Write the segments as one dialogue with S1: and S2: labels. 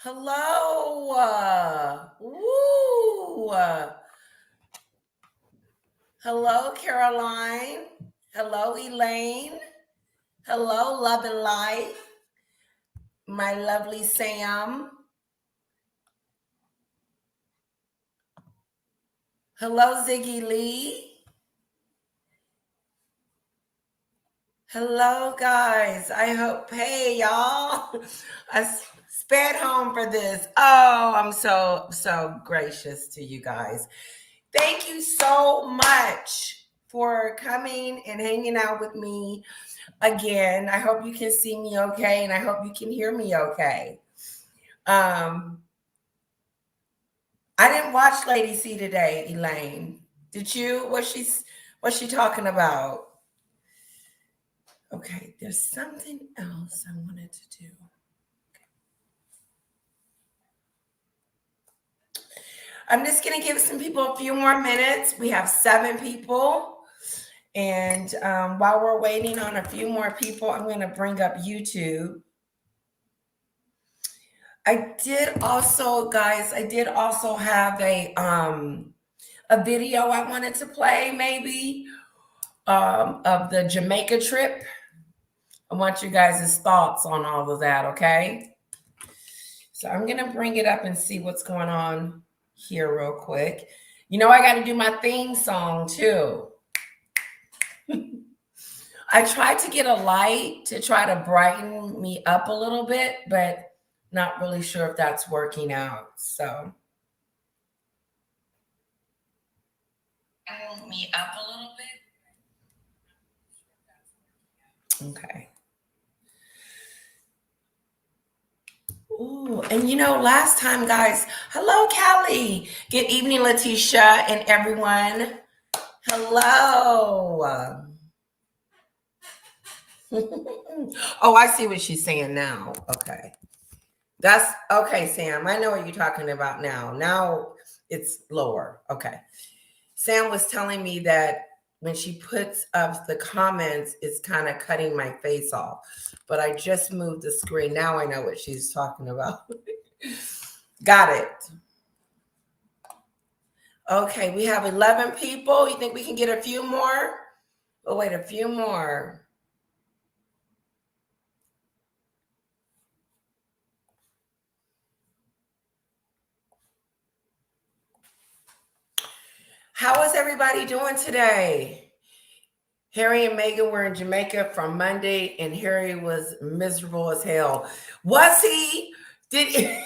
S1: Hello. Woo. Hello, Caroline. Hello, Elaine. Hello, Love and Life. My lovely Sam. Hello, Ziggy Lee. Hello, guys. I hope, hey, y'all. I sped home for this. Oh, I'm so gracious to you guys. Thank you so much for coming and hanging out with me again. I hope you can see me okay, and I hope you can hear me okay. I didn't watch Lady C today, Elaine. Did you? What's she talking about? Okay, there's something else I wanted to do. I'm just gonna give some people a few more minutes. We have 7 people. And while we're waiting on a few more people, I'm going to bring up YouTube. I did also have a video I wanted to play maybe of the Jamaica trip. I want you guys' thoughts on all of that, okay? So I'm going to bring it up and see what's going on here real quick. You know, I got to do my theme song too. I tried to get a light to try to brighten me up a little bit, but not really sure if that's working out. So, brighten me up a little bit. Okay. Ooh, and you know, last time, guys, hello, Callie. Good evening, Letitia and everyone. Hello. Oh, I see what she's saying now. Okay. That's okay, Sam. I know what you're talking about now. Now it's lower. Okay. Sam was telling me that when she puts up the comments, it's kind of cutting my face off. But I just moved the screen. Now I know what she's talking about. Got it. Okay, we have 11 people. You think we can get a few more? Oh, wait, a few more. How is everybody doing today? Harry and Meghan were in Jamaica from Monday, and Harry was miserable as hell. Was he? Did he?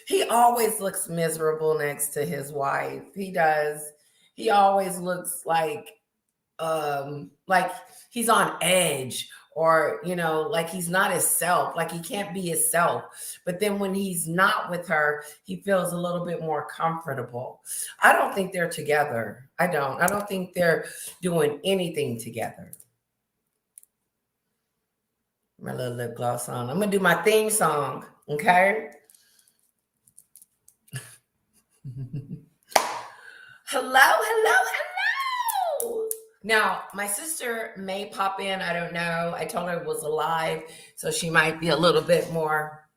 S1: He always looks miserable next to his wife. He does. He always looks like he's on edge, or like he's not himself, like he can't be himself. But then when he's not with her, he feels a little bit more comfortable. I don't think they're together. I don't think they're doing anything together. My little lip gloss on. I'm gonna do my theme song, okay? Hello. Now, my sister may pop in. I don't know. I told her it was alive, so she might be a little bit more.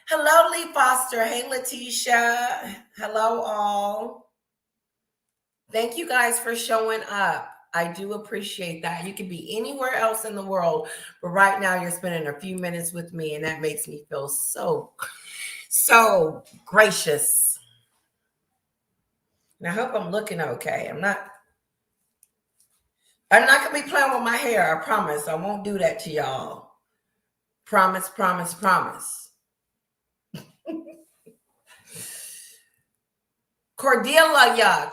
S1: Hello, Lee Foster. Hey, Letitia. Hello, all. Thank you guys for showing up. I do appreciate that. You could be anywhere else in the world, but right now you're spending a few minutes with me, and that makes me feel so gracious. And I hope I'm looking okay. I'm not gonna be playing with my hair. I promise. I won't do that to y'all. Promise. Cordelia.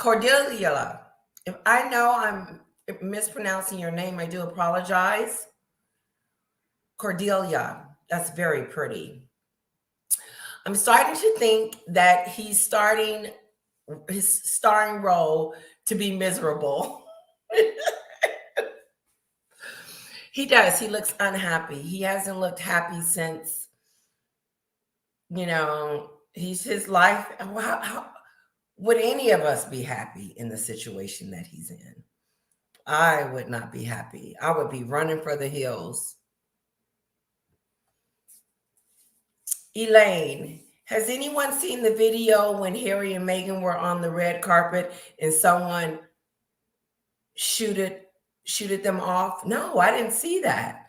S1: If I know I'm mispronouncing your name, I do apologize. Cordelia. That's very pretty. I'm starting to think that he's starting his starring role to be miserable. He does. He looks unhappy. He hasn't looked happy since, his life. How would any of us be happy in the situation that he's in? I would not be happy. I would be running for the hills. Elaine, has anyone seen the video when Harry and Meghan were on the red carpet and someone shooted them off? No, I didn't see that.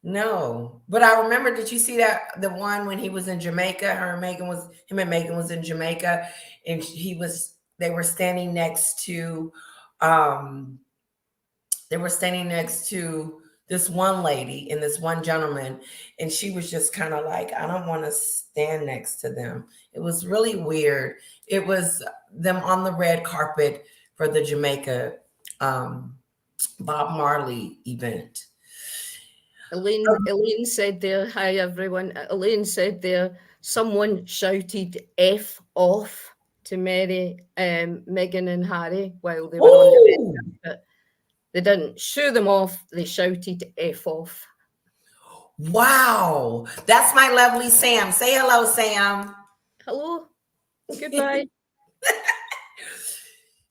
S1: No, but I remember. Did you see that the one when he was in Jamaica? Him and Meghan was in Jamaica, and they were standing next to, um, this one lady and this one gentleman, and she was just kind of like, I don't want to stand next to them. It was really weird. It was them on the red carpet for the Jamaica Bob Marley event.
S2: Elaine said there, hi everyone. Elaine said there, someone shouted F off to Meghan and Harry while they were on the red carpet. They didn't shoo them off, they shouted F off.
S1: Wow. That's my lovely Sam. Say hello, Sam.
S2: Hello. Goodbye.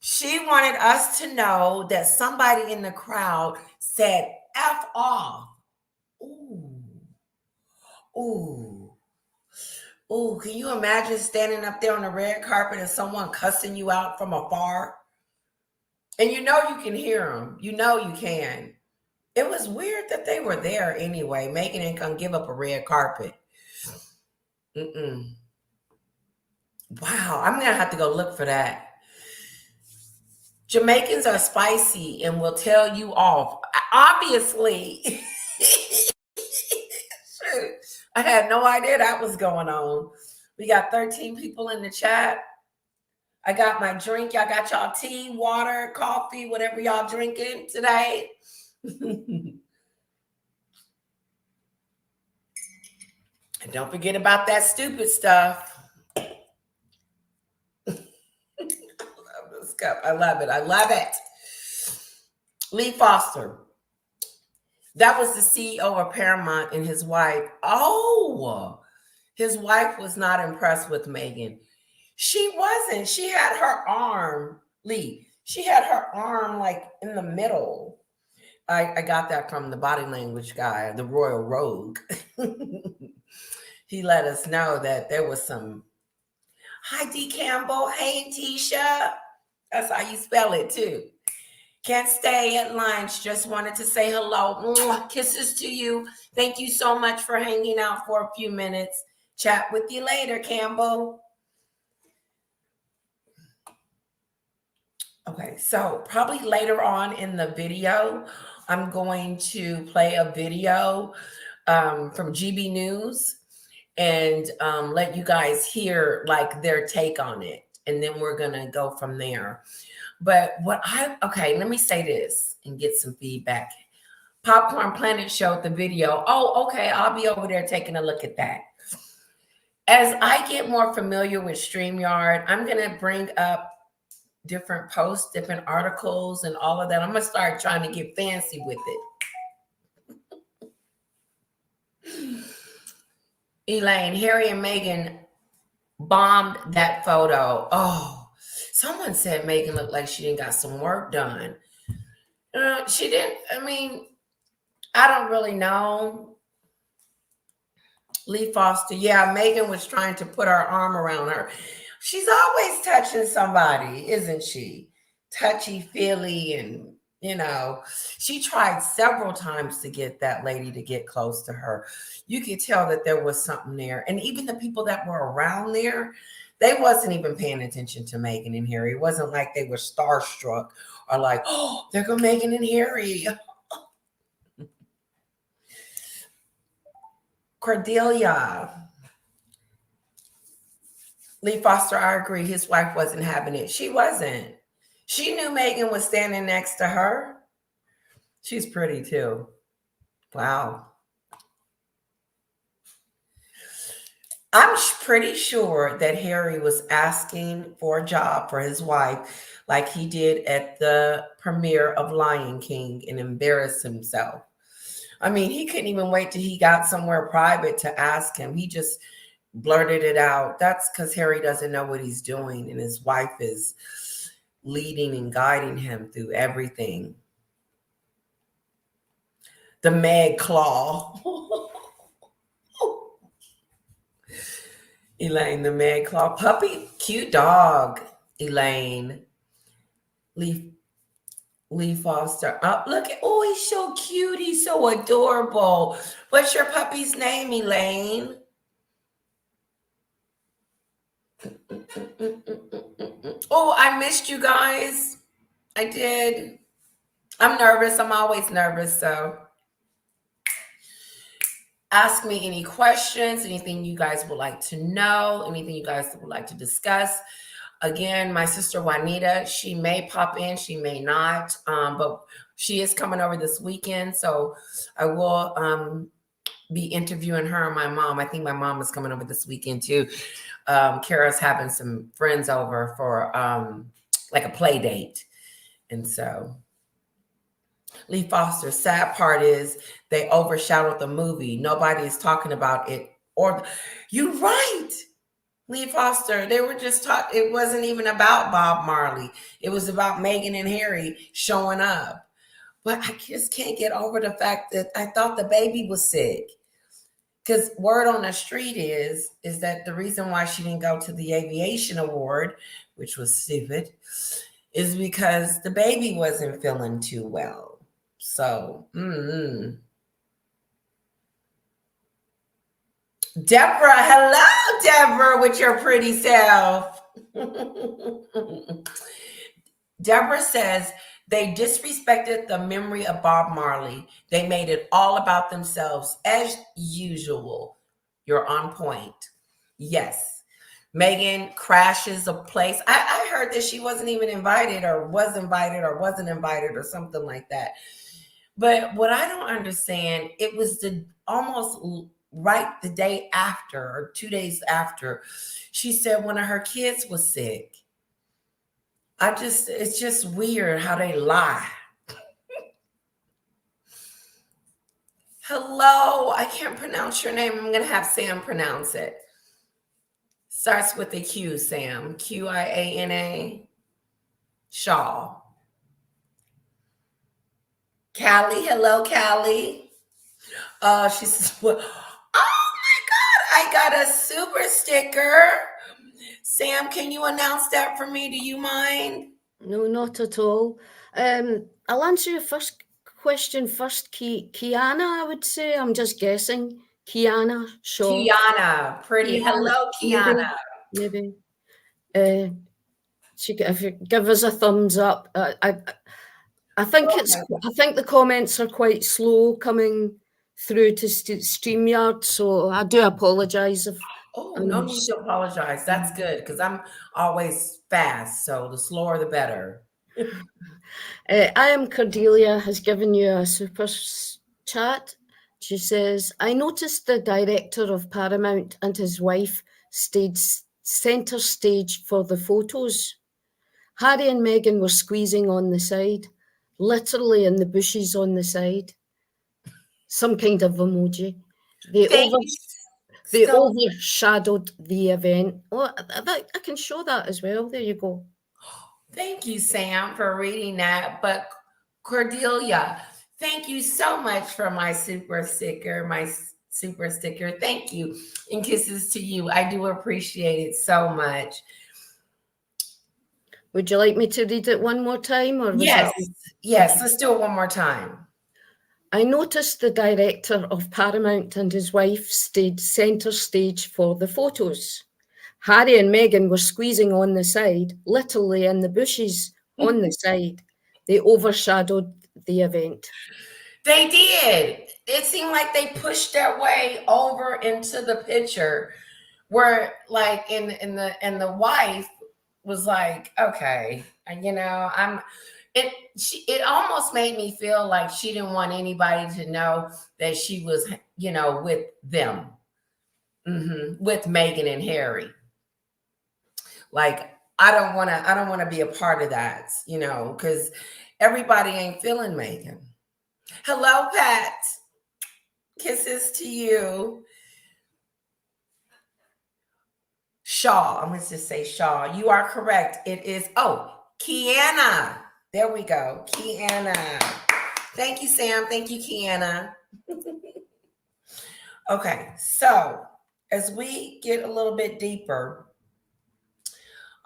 S1: She wanted us to know that somebody in the crowd said F off. Ooh. Ooh. Ooh, can you imagine standing up there on the red carpet and someone cussing you out from afar? And you know you can hear them. You know you can. It was weird that they were there anyway. Meghan ain't gonna give up a red carpet. Wow, I'm gonna have to go look for that. Jamaicans are spicy and will tell you off. Obviously. I had no idea that was going on. We got 13 people in the chat. I got my drink. Y'all got y'all tea, water, coffee, whatever y'all drinking today. And don't forget about that stupid stuff. I love this cup. I love it. I love it. Lee Foster. That was the CEO of Paramount and his wife. Oh, his wife was not impressed with Meghan. She wasn't. She had her arm, Lee. She had her arm like in the middle. I got that from the body language guy, the Royal Rogue. He let us know that there was some. Hi, D. Campbell. Hey, Tisha. That's how you spell it, too. Can't stay at lunch. Just wanted to say hello. Mwah. Kisses to you. Thank you so much for hanging out for a few minutes. Chat with you later, Campbell. Okay, so probably later on in the video, I'm going to play a video from GB News and let you guys hear like their take on it. And then we're going to go from there. But okay, let me say this and get some feedback. Popcorn Planet showed the video. Oh, okay, I'll be over there taking a look at that. As I get more familiar with StreamYard, I'm going to bring up different posts, different articles, and all of that. I'm going to start trying to get fancy with it. Elaine, Harry and Meghan bombed that photo. Oh, someone said Meghan looked like she didn't got some work done. She didn't. I mean, I don't really know. Lee Foster. Yeah, Meghan was trying to put her arm around her. She's always touching somebody, isn't she? Touchy-feely, and, she tried several times to get that lady to get close to her. You could tell that there was something there. And even the people that were around there, they wasn't even paying attention to Meghan and Harry. It wasn't like they were starstruck or like, oh, there go Meghan and Harry. Cordelia. Lee Foster, I agree. His wife wasn't having it. She wasn't. She knew Meghan was standing next to her. She's pretty too. Wow. I'm pretty sure that Harry was asking for a job for his wife like he did at the premiere of Lion King and embarrassed himself. I mean, he couldn't even wait till he got somewhere private to ask him. He just blurted it out. That's because Harry doesn't know what he's doing, and his wife is, leading and guiding him through everything. The Meg Claw. Elaine, the Meg Claw. Puppy, cute dog, Elaine. Lee Foster. Look at, oh, he's so cute. He's so adorable. What's your puppy's name, Elaine? Oh, I missed you guys. I did. I'm nervous. I'm always nervous. So ask me any questions, anything you guys would like to know, anything you guys would like to discuss. Again, my sister Juanita, she may pop in, she may not, but she is coming over this weekend. So I will be interviewing her and my mom. I think my mom is coming over this weekend too. Kara's having some friends over for like a play date. And so Lee Foster, sad part is they overshadowed the movie. Nobody is talking about it. Or you're right. Lee Foster, they were just talking. It wasn't even about Bob Marley. It was about Meghan and Harry showing up. But I just can't get over the fact that I thought the baby was sick. Because word on the street is that the reason why she didn't go to the aviation award, which was stupid, is because the baby wasn't feeling too well. So, Deborah, hello, Deborah, with your pretty self. Deborah says they disrespected the memory of Bob Marley. They made it all about themselves as usual. You're on point. Yes. Meghan crashes a place. I heard that she wasn't even invited or was invited or wasn't invited or something like that. But what I don't understand, it was almost right the day after or 2 days after, she said one of her kids was sick. It's just weird how they lie. Hello, I can't pronounce your name. I'm going to have Sam pronounce it. Starts with a Q, Sam. Q-I-A-N-A. Shaw. Callie, hello, Callie. She says, well, oh my God, I got a super sticker. Sam, can you announce that for me? Do you mind?
S2: No, not at all. I'll answer your first question first. Kiana, I would say. I'm just guessing. Kiana Shaw.
S1: Kiana, pretty. Hello, Kiana.
S2: Maybe. If you give us a thumbs up. I think I think the comments are quite slow coming through to StreamYard, so I do apologize if.
S1: Oh, no need to apologize. That's good because I'm always fast, so the slower the better.
S2: I am Cordelia has given you a super chat. She says, I noticed the director of Paramount and his wife stayed center stage for the photos. Harry and Meghan were squeezing on the side, literally in the bushes on the side. Some kind of emoji. They overshadowed the event. Oh, I can show that as well. There you go.
S1: Thank you, Sam, for reading that. But Cordelia, thank you so much for my super sticker. Thank you. And kisses to you. I do appreciate it so much.
S2: Would you like me to read it one more time? Or
S1: yes, let's do it one more time.
S2: I noticed the director of Paramount and his wife stayed center stage for the photos. Harry and Meghan were squeezing on the side, literally in the bushes on the side. They overshadowed the event.
S1: They did. It seemed like they pushed their way over into the picture where like and the wife was like, okay, it almost made me feel like she didn't want anybody to know that she was, with them, with Meghan and Harry. Like, I don't want to be a part of that, because everybody ain't feeling Meghan. Hello, Pat. Kisses to you. Shaw. I'm going to just say Shaw. You are correct. It is. Oh, Kiana. There we go. Kiana. Thank you, Sam. Thank you, Kiana. Okay, so as we get a little bit deeper,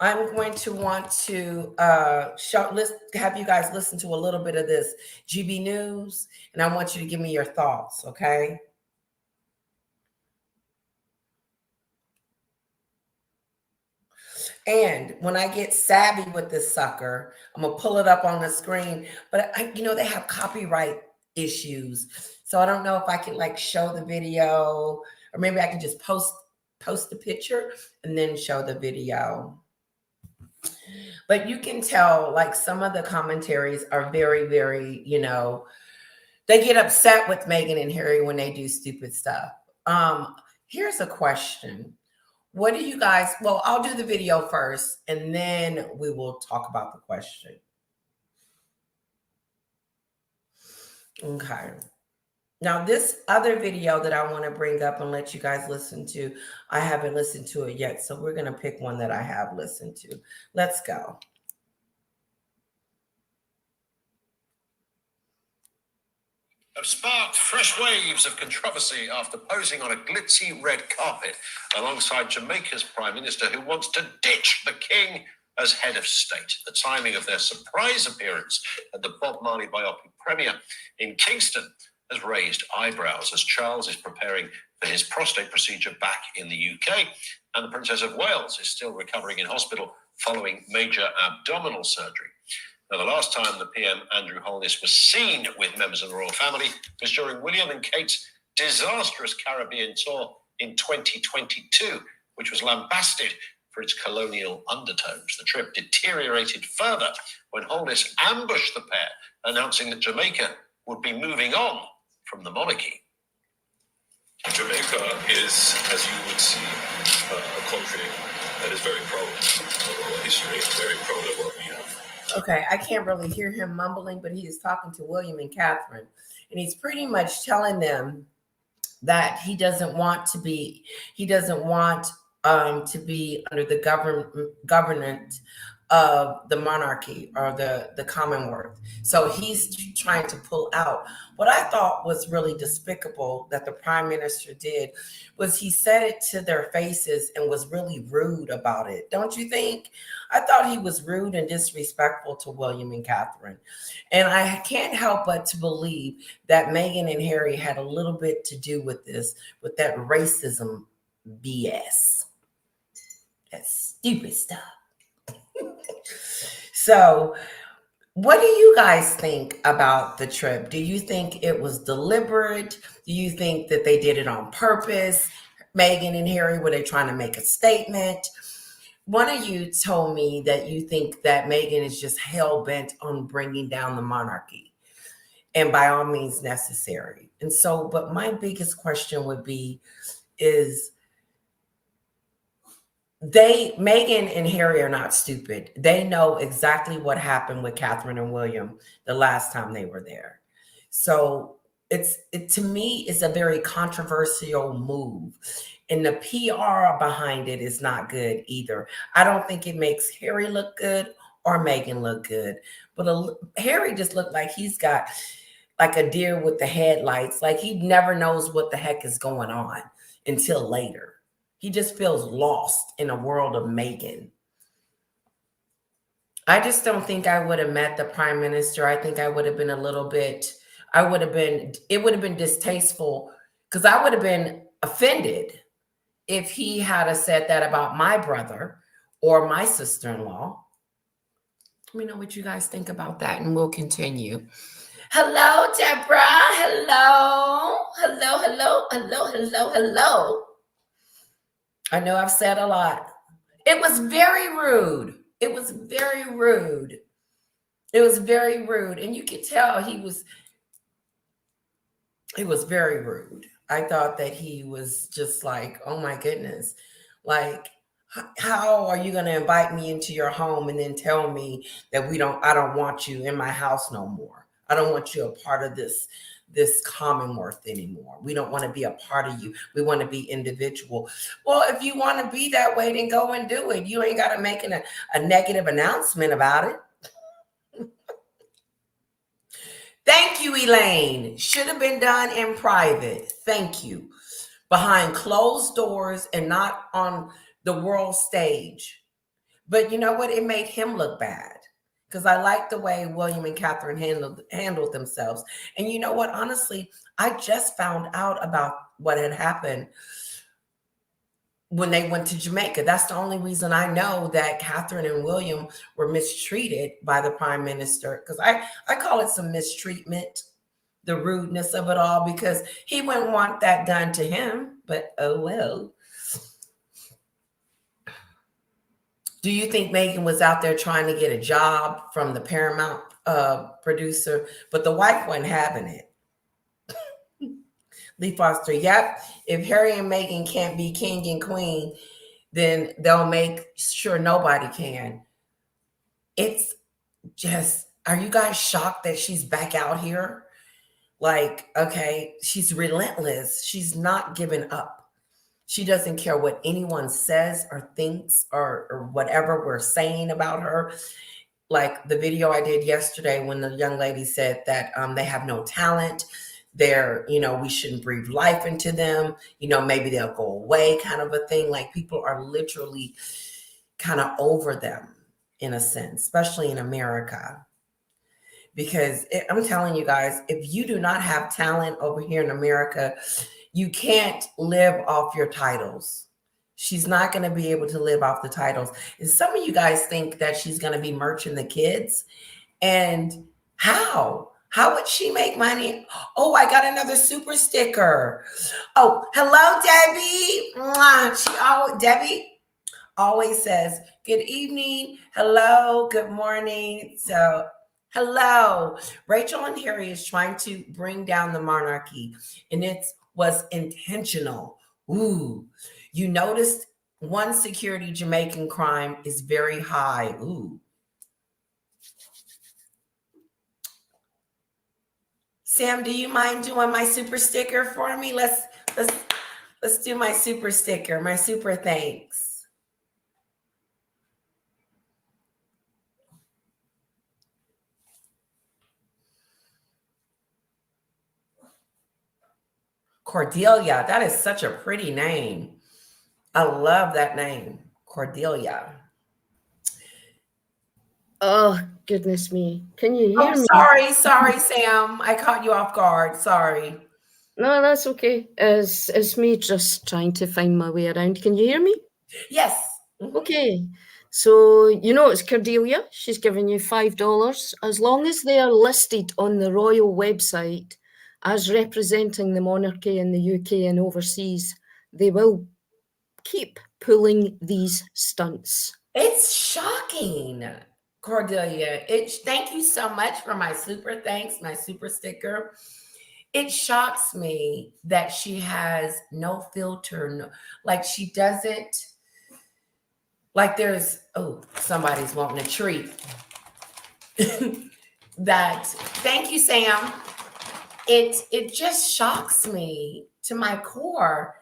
S1: I'm going to want to have you guys listen to a little bit of this GB News, and I want you to give me your thoughts, okay? And when I get savvy with this sucker, I'm gonna pull it up on the screen. But they have copyright issues, so I don't know if I can like show the video, or maybe I can just post the picture and then show the video. But you can tell, like, some of the commentaries are very, very, they get upset with Meghan and Harry when they do stupid stuff. Here's a question. What do you guys, well, I'll do the video first and then we will talk about the question. Okay. Now, this other video that I want to bring up and let you guys listen to, I haven't listened to it yet, so we're going to pick one that I have listened to. Let's go.
S3: Have sparked fresh waves of controversy after posing on a glitzy red carpet alongside Jamaica's Prime Minister, who wants to ditch the King as head of state. The timing of their surprise appearance at the Bob Marley biopic premiere in Kingston has raised eyebrows as Charles is preparing for his prostate procedure back in the UK, and the Princess of Wales is still recovering in hospital following major abdominal surgery. Now, the last time the PM, Andrew Holness, was seen with members of the royal family was during William and Kate's disastrous Caribbean tour in 2022, which was lambasted for its colonial undertones. The trip deteriorated further when Holness ambushed the pair, announcing that Jamaica would be moving on from the monarchy.
S4: Jamaica is, as you would see, a country that is very proud of our history, very proud of what we have.
S1: Okay, I can't really hear him mumbling, but he is talking to William and Catherine, and he's pretty much telling them that he doesn't want to be under the government of the monarchy or the Commonwealth. So he's trying to pull out. What I thought was really despicable that the prime minister did was he said it to their faces and was really rude about it. Don't you think? I thought he was rude and disrespectful to William and Catherine. And I can't help but to believe that Meghan and Harry had a little bit to do with this, with that racism BS. That stupid stuff. So, what do you guys think about the trip? Do you think it was deliberate? Do you think that they did it on purpose? Meghan and Harry, were they trying to make a statement? One of you told me that you think that Meghan is just hell-bent on bringing down the monarchy, and by all means necessary. And so, but my biggest question would be, is Meghan and Harry are not stupid. They know exactly what happened with Catherine and William the last time they were there. So to me, it's a very controversial move. And the PR behind it is not good either. I don't think it makes Harry look good or Meghan look good. But Harry just looked like he's got like a deer with the headlights. Like he never knows what the heck is going on until later. He just feels lost in a world of Meghan. I just don't think I would have met the prime minister. I think I would have been it would have been distasteful because I would have been offended if he had said that about my brother or my sister-in-law. Let me know what you guys think about that and we'll continue. Hello, Deborah. Hello. Hello, hello, hello, hello, hello. I know I've said a lot. It was very rude. It was very rude. It was very rude. And you could tell he was very rude. I thought that he was just like, oh my goodness. Like, how are you going to invite me into your home and then tell me that I don't want you in my house no more? I don't want you a part of this commonwealth anymore. We don't want to be a part of you. We want to be individual. Well, if you want to be that way, then go and do it. You ain't got to make a negative announcement about it. Thank you, Elaine. Should have been done in private. Thank you. Behind closed doors and not on the world stage. But you know what? It made him look bad. Because I like the way William and Catherine handled themselves. And you know what? Honestly, I just found out about what had happened when they went to Jamaica. That's the only reason I know that Catherine and William were mistreated by the prime minister. Because I call it some mistreatment, the rudeness of it all, because he wouldn't want that done to him. But oh well. Do you think Meghan was out there trying to get a job from the Paramount producer, but the wife wasn't having it? Lee Foster, yep. If Harry and Meghan can't be king and queen, then they'll make sure nobody can. It's just, are you guys shocked that she's back out here? Like, okay, she's relentless. She's not giving up. She doesn't care what anyone says or thinks or whatever we're saying about her. Like the video I did yesterday when the young lady said that they have no talent. They're, we shouldn't breathe life into them. Maybe they'll go away, kind of a thing. Like people are literally kind of over them in a sense, especially in America. Because I'm telling you guys, if you do not have talent over here in America, you can't live off your titles. She's not going to be able to live off the titles. And some of you guys think that she's going to be merching the kids. And how? How would she make money? Oh, I got another super sticker. Oh, hello, Debbie. Mwah. Debbie always says, good evening. Hello, good morning. So, hello. Rachel and Harry is trying to bring down the monarchy. And it was intentional. Ooh. You noticed one security Jamaican crime is very high. Ooh. Sam, do you mind doing my super sticker for me? Let's do my super sticker, my super thanks. Cordelia, that is such a pretty name. I love that name, Cordelia.
S2: Oh, goodness me. Can you hear me?
S1: Sorry, Sam. I caught you off guard. Sorry.
S2: No, that's okay. It's me just trying to find my way around. Can you hear me?
S1: Yes.
S2: Mm-hmm. Okay. So, it's Cordelia. She's giving you $5. As long as they are listed on the royal website as representing the monarchy in the UK and overseas, they will keep pulling these stunts.
S1: It's shocking, Cordelia. Thank you so much for my super thanks, my super sticker. It shocks me that she has no filter. Like she doesn't, like there's, oh, somebody's wanting a treat. Thank you, Sam. It just shocks me to my core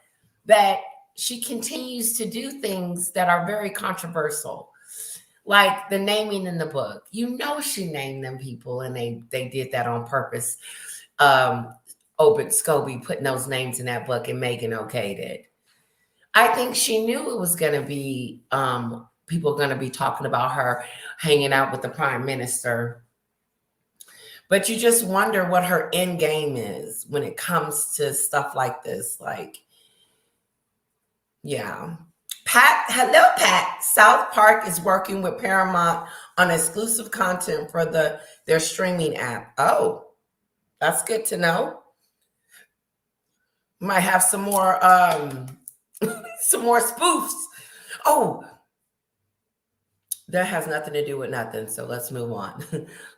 S1: that she continues to do things that are very controversial, like the naming in the book. She named them people, and they did that on purpose. Obed Scobie putting those names in that book, and Meghan okayed it. I think she knew it was going to be people going to be talking about her hanging out with the prime minister. But you just wonder what her end game is when it comes to stuff like this. Like, yeah. Hello, Pat. South Park is working with Paramount on exclusive content for their streaming app. Oh, that's good to know. Might have some more some more spoofs. Oh, that has nothing to do with nothing. So let's move on.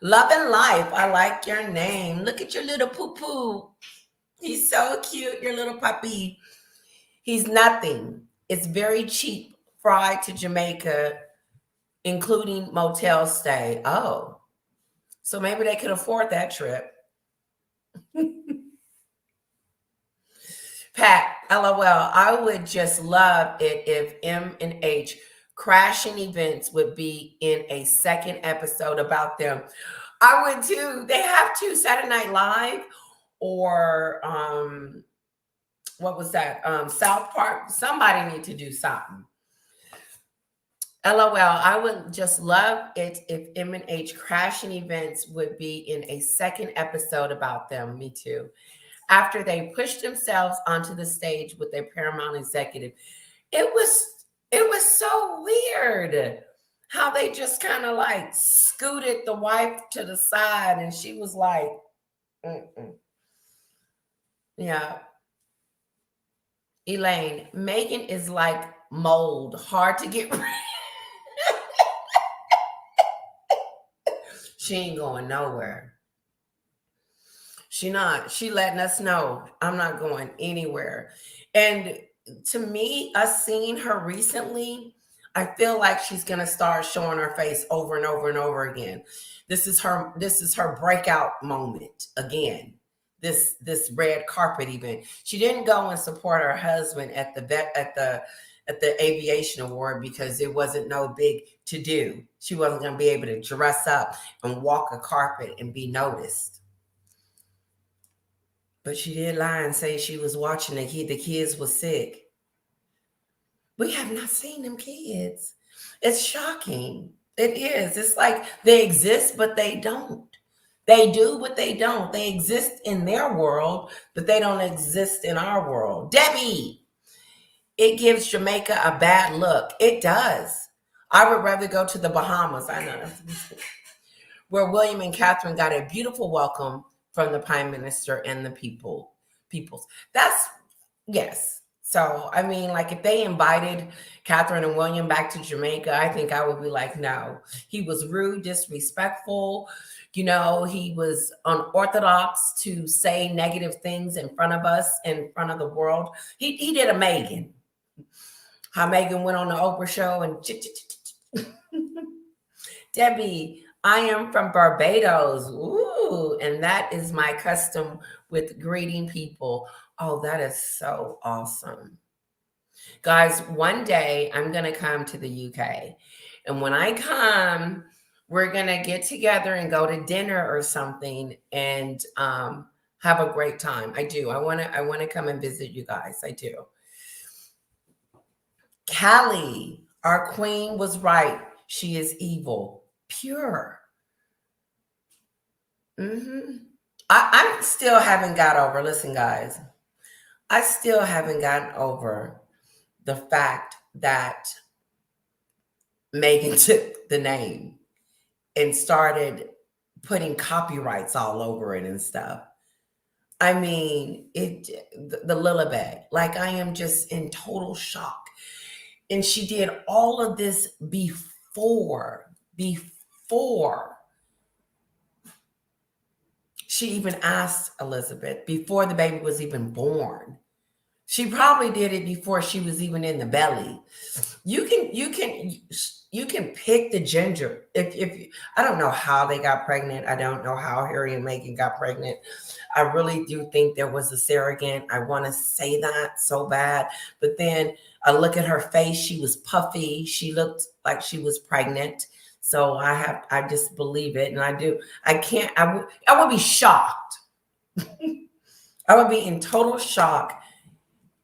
S1: Love and Life. I like your name. Look at your little poo-poo. He's so cute, your little puppy. He's nothing. It's very cheap. Fried to Jamaica, including motel stay. Oh, So maybe they could afford that trip. Pat, LOL, I would just love it if M&H crashing events would be in a second episode about them. I would too. They have to. Saturday Night Live or what was that? South Park. Somebody need to do something. LOL, I would just love it if M&H crashing events would be in a second episode about them. Me too. After they pushed themselves onto the stage with their Paramount executive, it was so weird how they just kind of like scooted the wife to the side, and she was like, mm-mm. Yeah. Elaine, Meghan is like mold, hard to get rid. She ain't going nowhere. She letting us know I'm not going anywhere. And to me, us seeing her recently, I feel like she's gonna start showing her face over and over and over again. This is her breakout moment again. This red carpet event. She didn't go and support her husband at the aviation award because it wasn't no big to do. She wasn't going to be able to dress up and walk a carpet and be noticed. But she did lie and say she was watching the kids was sick. We have not seen them kids. It's shocking. It is. It's like they exist, but they don't. They do, but they don't. They exist in their world, but they don't exist in our world. Debbie, it gives Jamaica a bad look. It does. I would rather go to the Bahamas. I know. Where William and Catherine got a beautiful welcome from the Prime Minister and the peoples. That's, yes. So, I mean, like if they invited Catherine and William back to Jamaica, I think I would be like, no. He was rude, disrespectful. You know, he was unorthodox to say negative things in front of us, in front of the world. He did a Meghan. How Meghan went on the Oprah show and Debbie, I am from Barbados. Ooh, and that is my custom with greeting people. Oh, that is so awesome. Guys, one day I'm going to come to the UK. And when I come, we're going to get together and go to dinner or something and have a great time. I do. I want to come and visit you guys. I do. Callie, our queen was right. She is evil. Pure. I still haven't got over, listen, guys. I still haven't gotten over the fact that Meghan took the name and started putting copyrights all over it and stuff. I mean, the Lilibet, like I am just in total shock. And she did all of this before she even asked Elizabeth, before the baby was even born. She probably did it before she was even in the belly. You can pick the ginger. If I don't know how they got pregnant. I don't know how Harry and Meghan got pregnant. I really do think there was a surrogate. I want to say that so bad. But then I look at her face. She was puffy. She looked like she was pregnant. So I just believe it. And I do. I would be shocked. I would be in total shock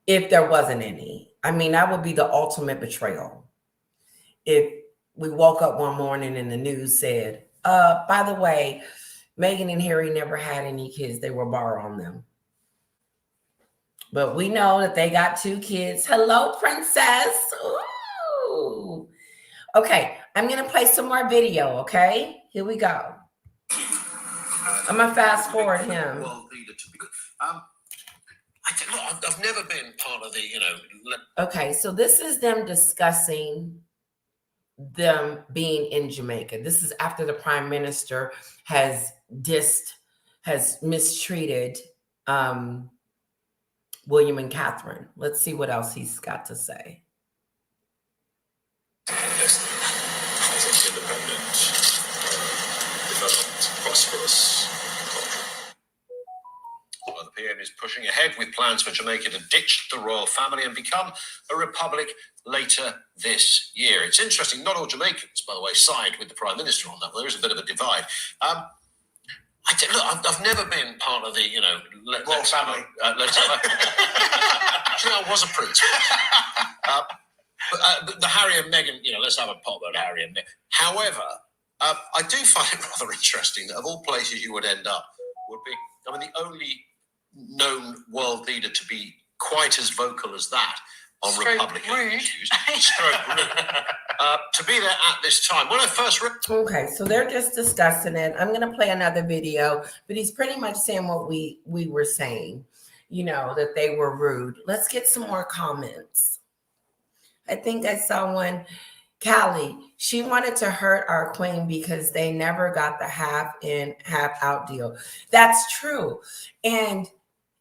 S1: if there wasn't any. I mean, that would be the ultimate betrayal. If we woke up one morning and the news said, by the way, Meghan and Harry never had any kids. They were borrowing them. But we know that they got 2 kids. Hello, princess. Ooh. Okay, I'm going to play some more video, okay? Here we go. I'm going to fast forward him.
S3: I've never been part of the,
S1: Okay, so this is them discussing them being in Jamaica. This is after the Prime Minister has mistreated William and Catherine. Let's see what else he's got to say.
S4: As an independent, developed prosperous country.
S3: Well, the PM is pushing ahead with plans for Jamaica to ditch the royal family and become a republic later this year. It's interesting, not all Jamaicans, by the way, side with the Prime Minister on that. There is a bit of a divide. I've never been part of the,
S5: Royal family.
S3: Actually, I was a prince. But the Harry and Meghan, let's have a pop at Harry and Meghan. However, I do find it rather interesting that of all places you would end up would be, the only known world leader to be quite as vocal as that on Republican issues. To be there at this time. When I first
S1: Okay, so they're just discussing it. I'm going to play another video, but he's pretty much saying what we were saying, that they were rude. Let's get some more comments. I think I saw one. Callie, she wanted to hurt our queen because they never got the half in, half out deal. That's true. And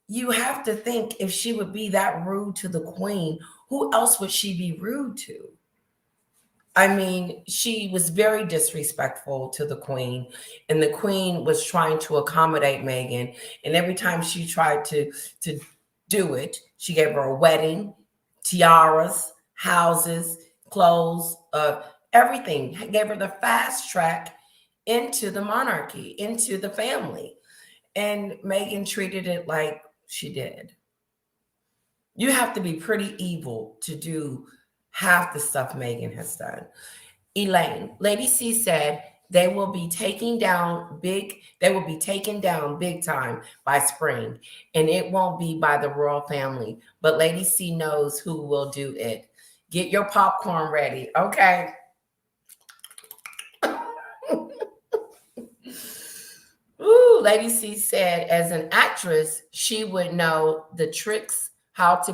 S1: you have to think, if she would be that rude to the queen, who else would she be rude to? She was very disrespectful to the queen, and the queen was trying to accommodate Meghan. And every time she tried to do it, she gave her a wedding, tiaras, houses, clothes, everything. Gave her the fast track into the monarchy, into the family. And Meghan treated it like she did. You have to be pretty evil to do half the stuff Meghan has done. Elaine, Lady C said they will be taken down big time by spring, and it won't be by the royal family. But Lady C knows who will do it. Get your popcorn ready, okay? Ooh, Lady C said, as an actress, she would know the tricks, how to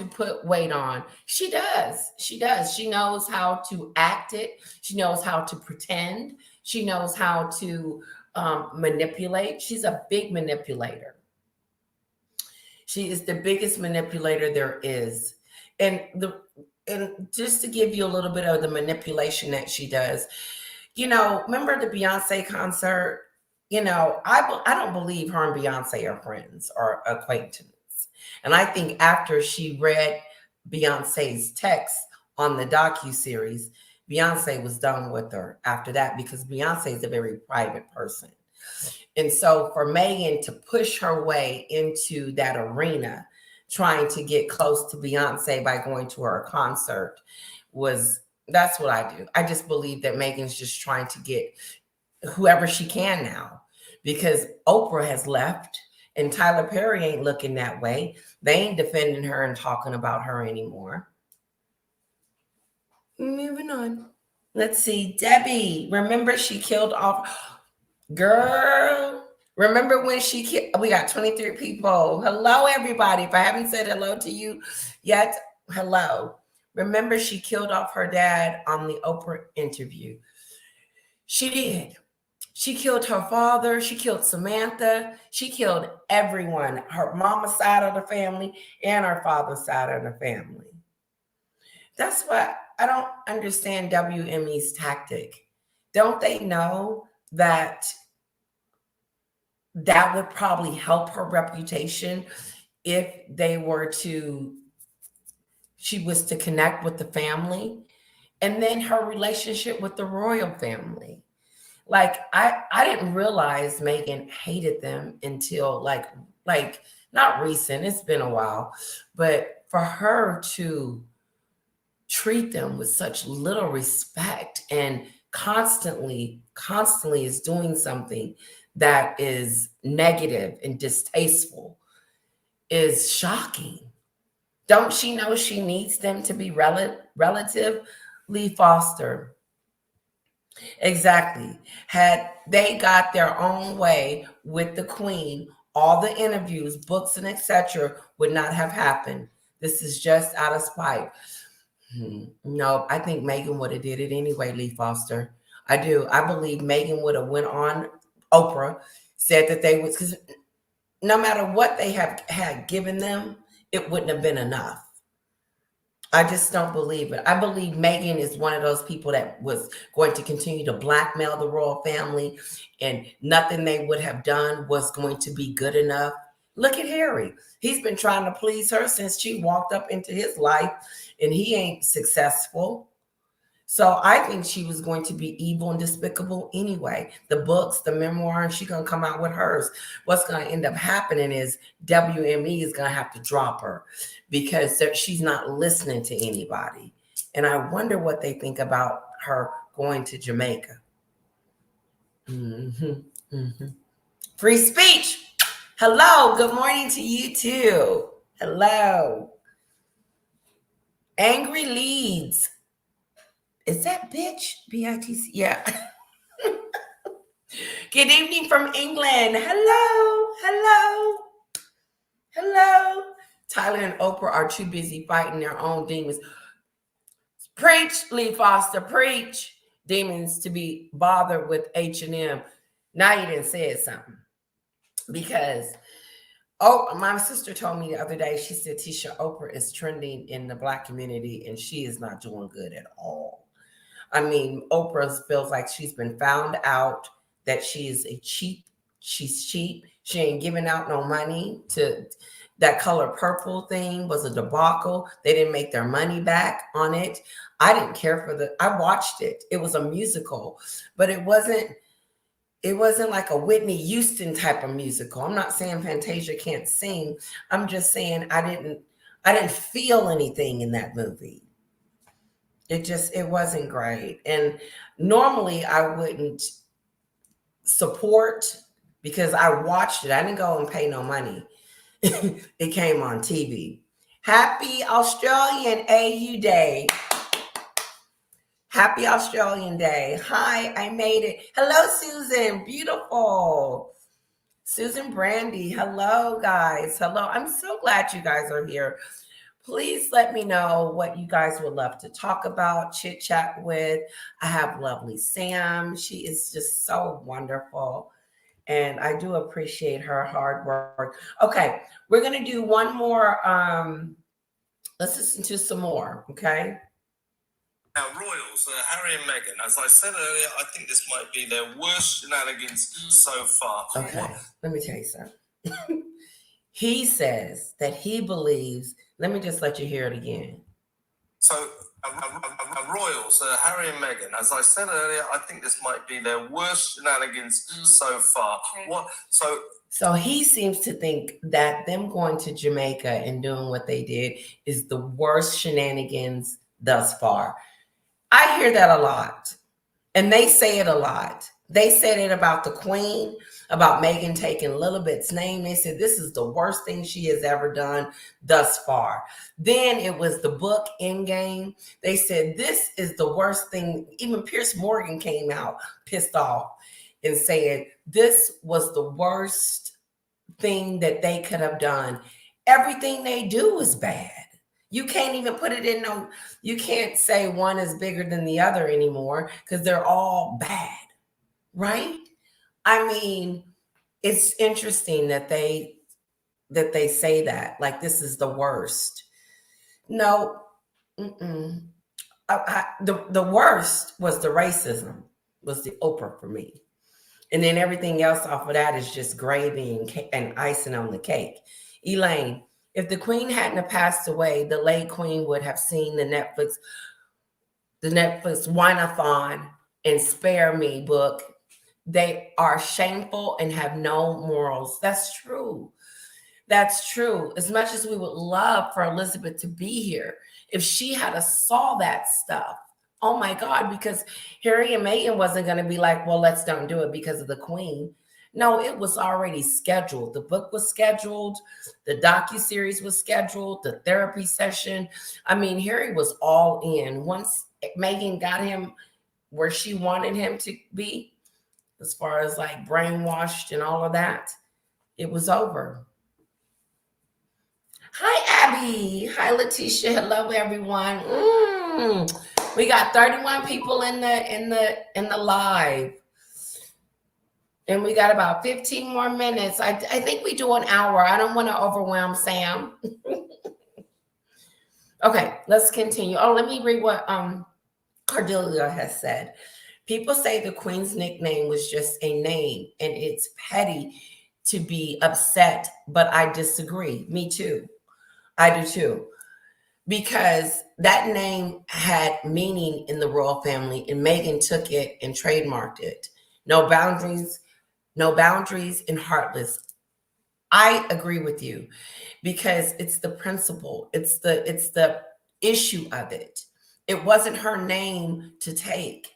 S1: put weight on. She does. She knows how to act it. She knows how to pretend. She knows how to manipulate. She's a big manipulator. She is the biggest manipulator there is. And just to give you a little bit of the manipulation that she does, remember the Beyonce concert? I don't believe her and Beyonce are friends or acquaintances. And I think after she read Beyonce's text on the docuseries, Beyonce was done with her after that, because Beyonce is a very private person. And so for Meghan to push her way into that arena, trying to get close to Beyonce by going to her concert, that's what I do. I just believe that Meghan's just trying to get whoever she can now, because Oprah has left and Tyler Perry ain't looking that way. They ain't defending her and talking about her anymore. Moving on. Let's see. Debbie, remember she killed off... Girl, remember when she killed... We got 23 people. Hello, everybody. If I haven't said hello to you yet, hello. Remember she killed off her dad on the Oprah interview. She did. She killed her father. She killed Samantha. She killed everyone. Her mama's side of the family and her father's side of the family. That's why I don't understand WME's tactic. Don't they know that would probably help her reputation if she was to connect with the family, and then her relationship with the royal family? Like, I didn't realize Meghan hated them until like not recent. It's been a while, but for her to treat them with such little respect and constantly is doing something that is negative and distasteful is shocking. Don't she know she needs them to be relatively foster? Exactly. Had they got their own way with the queen, all the interviews, books, and etc. would not have happened. This is just out of spite. No, I think Meghan would have did it anyway, Lee Foster. I do. I believe Meghan would have went on Oprah, said that they would, because no matter what they had given them, it wouldn't have been enough. I just don't believe it. I believe Meghan is one of those people that was going to continue to blackmail the royal family, and nothing they would have done was going to be good enough. Look at Harry. He's been trying to please her since she walked up into his life, and he ain't successful. So I think she was going to be evil and despicable anyway. The books, the memoir, and she's going to come out with hers. What's going to end up happening is WME is going to have to drop her because she's not listening to anybody. And I wonder what they think about her going to Jamaica. Free speech. Hello. Good morning to you too. Hello. Angry Leads. Is that bitch? B-I-T-C? Yeah. Good evening from England. Hello. Hello. Hello. Tyler and Oprah are too busy fighting their own demons. Preach, Lee Foster, preach. Demons to be bothered with H&M. Now you didn't say something. Because my sister told me the other day, she said, Tisha, Oprah is trending in the Black community and she is not doing good at all. I mean, Oprah feels like she's been found out that she is she's cheap. She ain't giving out no money to that Color Purple thing was a debacle. They didn't make their money back on it. I didn't care for I watched it. It was a musical, but it wasn't like a Whitney Houston type of musical. I'm not saying Fantasia can't sing. I'm just saying I didn't feel anything in that movie. It wasn't great. And normally I wouldn't support because I watched it. I didn't go and pay no money. It came on TV. Happy Australian AU Day. Happy Australian Day. Hi, I made it. Hello, Susan. Beautiful. Susan Brandy. Hello, guys. Hello. I'm so glad you guys are here. Please let me know what you guys would love to talk about, chit chat with. I have lovely Sam. She is just so wonderful. And I do appreciate her hard work. Okay, we're going to do one more. Let's listen to some more, okay?
S4: Now, royals, Harry and Meghan, as I said earlier, I think this might be their worst shenanigans so far.
S1: Okay, let me tell you something. He says that he believes, let me just let you hear it again.
S4: So, royals, Harry and Meghan, as I said earlier, I think this might be their worst shenanigans so far. Okay. So
S1: he seems to think that them going to Jamaica and doing what they did is the worst shenanigans thus far. I hear that a lot, and they say it a lot. They said it about the Queen, about Meghan taking Lilibet's name. They said this is the worst thing she has ever done thus far. Then it was the book Endgame. They said this is the worst thing. Even Piers Morgan came out pissed off and said this was the worst thing that they could have done. Everything they do is bad. You can't even put it in you can't say one is bigger than the other anymore because they're all bad, right? I mean, it's interesting that they say that, like this is the worst. No, the worst was the racism, was the Oprah for me. And then everything else off of that is just gravy and icing on the cake. Elaine, if the Queen hadn't have passed away, the late Queen would have seen the Netflix Wine-a-thon and Spare Me book. They are shameful and have no morals. That's true. That's true. As much as we would love for Elizabeth to be here, if she had saw that stuff, oh my God, because Harry and Meghan wasn't going to be like, well, let's don't do it because of the Queen. No, it was already scheduled. The book was scheduled. The docuseries was scheduled. The therapy session. I mean, Harry was all in. Once Meghan got him where she wanted him to be, as far as like brainwashed and all of that, it was over. Hi, Abby. Hi, Letitia. Hello, everyone. We got 31 people in the live. And we got about 15 more minutes. I think we do an hour. I don't want to overwhelm Sam. Okay, let's continue. Oh, let me read what Cordelia has said. People say the Queen's nickname was just a name and it's petty to be upset, but I disagree. Me too. I do too. Because that name had meaning in the royal family and Meghan took it and trademarked it. No boundaries, no boundaries and heartless. I agree with you because it's the principle. It's the issue of it. It wasn't her name to take.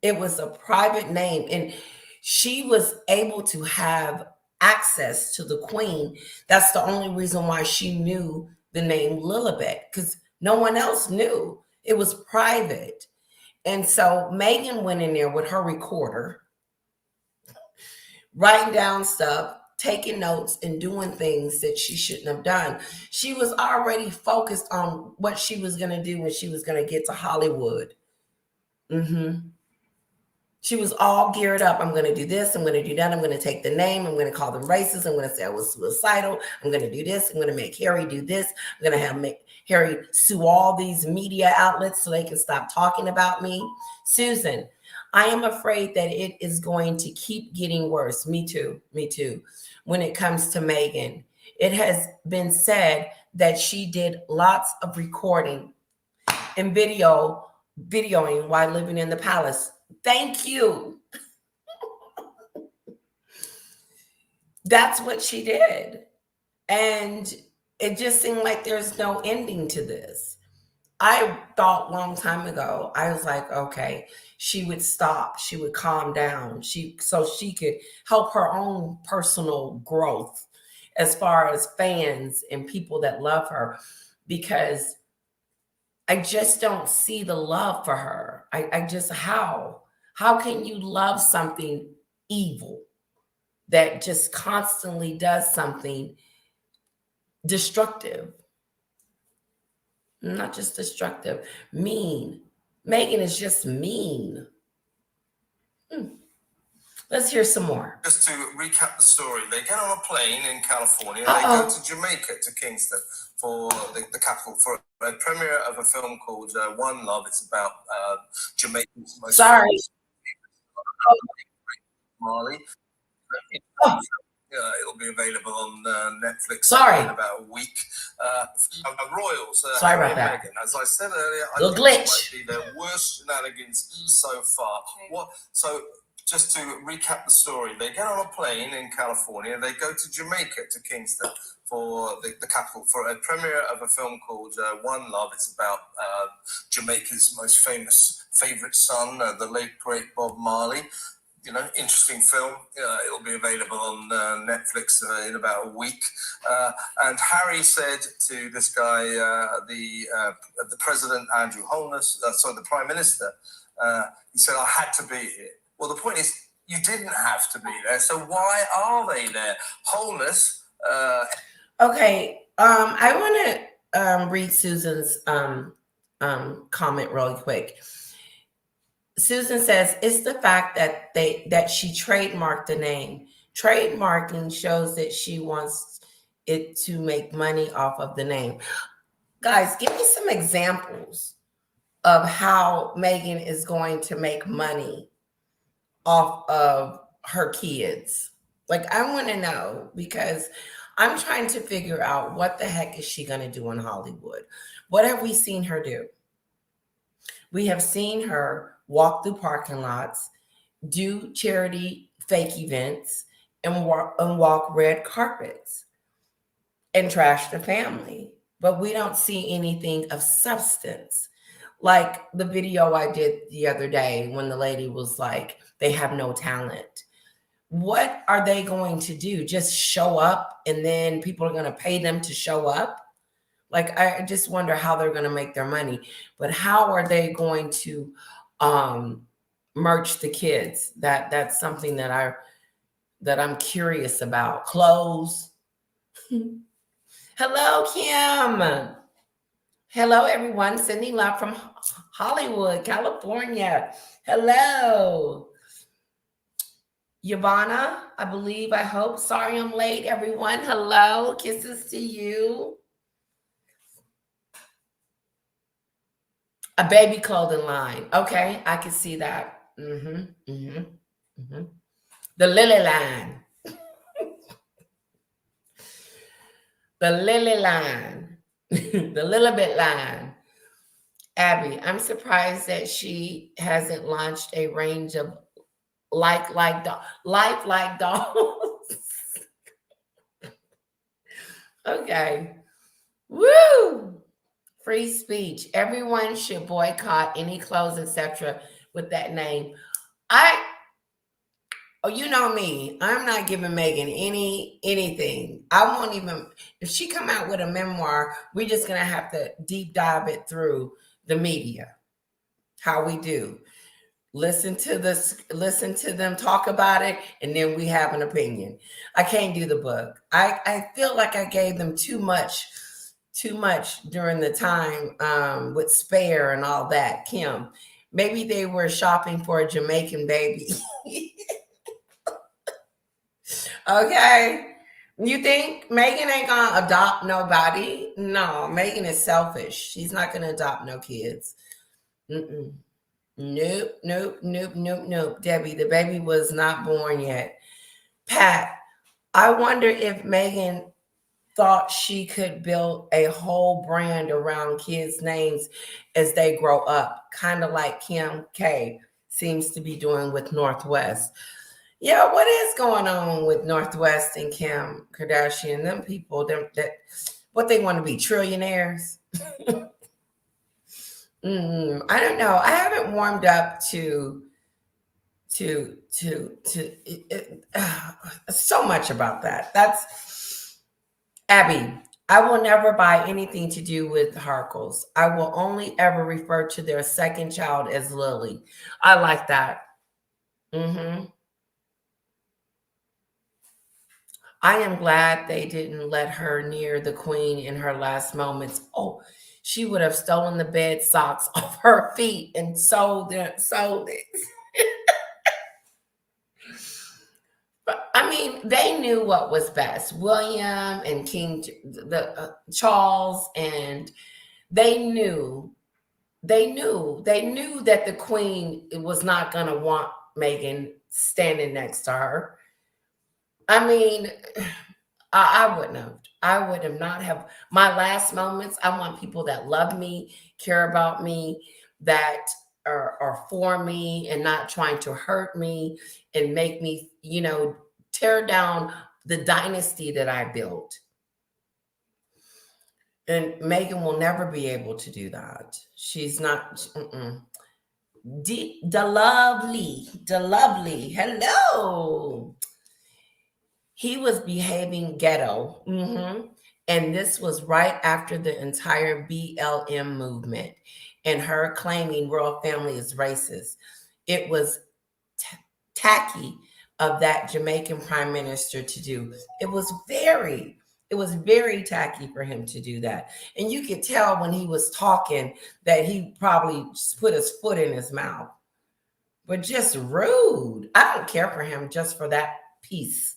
S1: It was a private name and she was able to have access to the queen. That's the only reason why she knew the name Lilibet because no one else knew. It was private. And so Megan went in there with her recorder writing down stuff, taking notes, and doing things that she shouldn't have done. She was already focused on what she was going to do when she was going to get to Hollywood. She was all geared up. I'm going to do this. I'm going to do that. I'm going to take the name. I'm going to call them racist. I'm going to say I was suicidal. I'm going to do this. I'm going to make Harry do this. I'm going to make Harry sue all these media outlets so they can stop talking about me. Susan, I am afraid that it is going to keep getting worse. Me too. Me too. When it comes to Meghan, it has been said that she did lots of recording and videoing while living in the palace. Thank you. That's what she did. And it just seemed like there's no ending to this. I thought long time ago, I was like, okay, she would stop, she would calm down, so she could help her own personal growth as far as fans and people that love her, because I just don't see the love for her. I just how can you love something evil that just constantly does something destructive? Not just destructive, mean. Meghan is just mean. Let's hear some more.
S5: Just to recap the story, they get on a plane in California. They
S1: Uh-oh.
S5: go to Jamaica, to Kingston, for the capital, for a premiere of a film called One Love. It's about Jamaica's most
S1: Sorry.
S5: famous Marley.
S1: Oh.
S5: It'll be available on Netflix
S1: Sorry.
S5: in about a week. Royals,
S1: Sorry
S5: Harry
S1: about
S5: and
S1: that.
S5: Meghan. As I said earlier, I
S1: Little
S5: think
S1: glitch.
S5: this might be their worst shenanigans so far. So just to recap the story, they get on a plane in California. They go to Jamaica, to Kingston, for the capital, for a premiere of a film called One Love. It's about Jamaica's most famous favourite son, the late great Bob Marley. Interesting film. It'll be available on Netflix in about a week. And Harry said to this guy, the president, Andrew Holness, the prime minister, he said, I had to be here. Well, the point is, you didn't have to be there. So why are they there? Holness.
S1: Okay. I want to read Susan's comment really quick. Susan says it's the fact that she trademarked the name. Trademarking shows that she wants it to make money off of the name. Guys, give me some examples of how Meghan is going to make money off of her kids. Like, I want to know, because I'm trying to figure out what the heck is she going to do in Hollywood? What have we seen her do? We have seen her walk through parking lots, do charity fake events, and walk red carpets and trash the family. But we don't see anything of substance. Like the video I did the other day when the lady was like, they have no talent. What are they going to do? Just show up and then people are going to pay them to show up? Like, I just wonder how they're going to make their money. But how are they going to merch the kids? That's something that I'm curious about. Clothes. Hello, Kim. Hello, everyone. Sending love from Hollywood, California. Hello. Yvonne, I hope. Sorry I'm late, everyone. Hello. Kisses to you. A baby clothing line. Okay, I can see that. The Lily line. The Lily line. The little bit line. Abby, I'm surprised that she hasn't launched a range of lifelike dolls. Okay. Woo! Free speech. Everyone should boycott any clothes, etc. with that name. Oh, you know me. I'm not giving Meghan anything. I won't even if she come out with a memoir, we're just gonna have to deep dive it through the media. How we do. Listen to them talk about it, and then we have an opinion. I can't do the book. I feel like I gave them too much during the time with Spare and all that. Kim, maybe they were shopping for a Jamaican baby. Okay. You think Meghan ain't gonna adopt nobody? No, Meghan is selfish. She's not gonna adopt no kids. Mm-mm. Nope. Debbie, the baby was not born yet. Pat, I wonder if Meghan thought she could build a whole brand around kids' names as they grow up, kind of like Kim K seems to be doing with Northwest. Yeah, what is going on with Northwest and Kim Kardashian? Them people, what they want to be trillionaires? I don't know. I haven't warmed up to so much about that. That's Abby. I will never buy anything to do with Harkles. I will only ever refer to their second child as Lily. I like that. I am glad they didn't let her near the queen in her last moments. Oh, she would have stolen the bed socks off her feet and sold it. But I mean, they knew what was best. William and King Charles, and they knew that the queen was not going to want Meghan standing next to her. I mean, I wouldn't have. I would have not have my last moments. I want people that love me, care about me, that are for me and not trying to hurt me and make me, tear down the dynasty that I built. And Meghan will never be able to do that. She's not. The lovely. Hello. He was behaving ghetto. And this was right after the entire BLM movement and her claiming royal family is racist. It was tacky of that Jamaican prime minister to do. It was very tacky for him to do that. And you could tell when he was talking that he probably put his foot in his mouth. But just rude. I don't care for him just for that piece.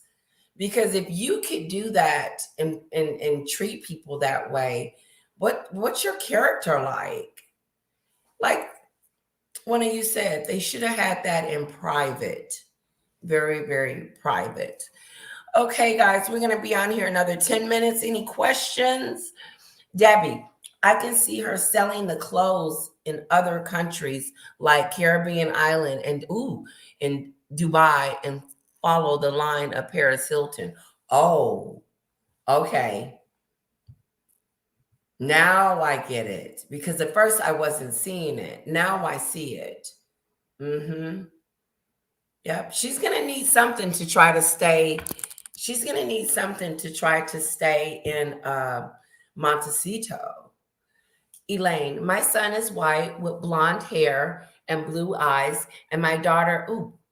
S1: Because if you could do that and treat people that way, what's your character like? Like one of you said, they should have had that in private. Very, very private. Okay, guys, we're going to be on here another 10 minutes. Any questions? Debbie, I can see her selling the clothes in other countries like Caribbean island and in Dubai and follow the line of Paris Hilton. Oh, okay. Now I get it. Because at first I wasn't seeing it. Now I see it. Yep. She's going to need something to try to stay. She's going to need something to try to stay in Montecito. Elaine, my son is white with blonde hair and blue eyes. And my daughter,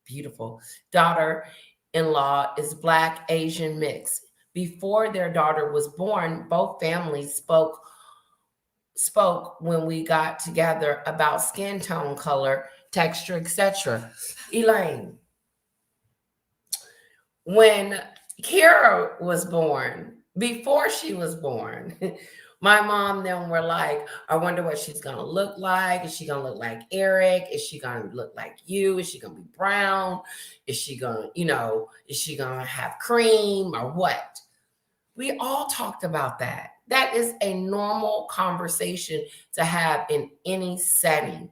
S1: beautiful, daughter-in-law is Black Asian mix. Before their daughter was born, both families spoke when we got together about skin tone, color, texture, etc. Elaine, when Kira was born, before she was born, My mom then were like, I wonder what she's gonna look like. Is she gonna look like Eric? Is she gonna look like you? Is she gonna be brown? Is she gonna, is she gonna have cream or what? We all talked about that. That is a normal conversation to have in any setting.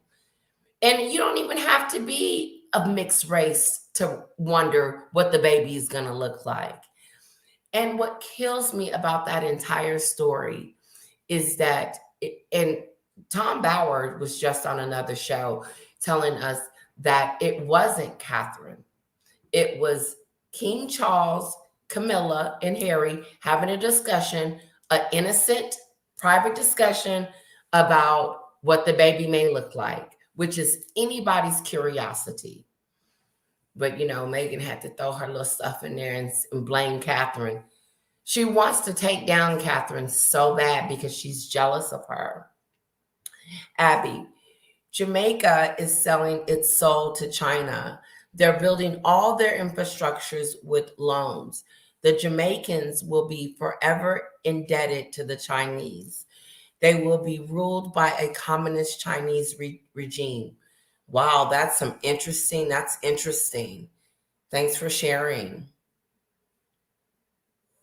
S1: And you don't even have to be of mixed race to wonder what the baby is gonna look like. And what kills me about that entire story is that, and Tom Bauer was just on another show telling us that it wasn't Catherine. It was King Charles, Camilla, and Harry having a discussion, an innocent, private discussion about what the baby may look like, which is anybody's curiosity. But, Meghan had to throw her little stuff in there and blame Catherine. She wants to take down Catherine so bad because she's jealous of her. Abby, Jamaica is selling its soul to China. They're building all their infrastructures with loans. The Jamaicans will be forever indebted to the Chinese. They will be ruled by a communist Chinese regime. Wow, that's interesting. Thanks for sharing.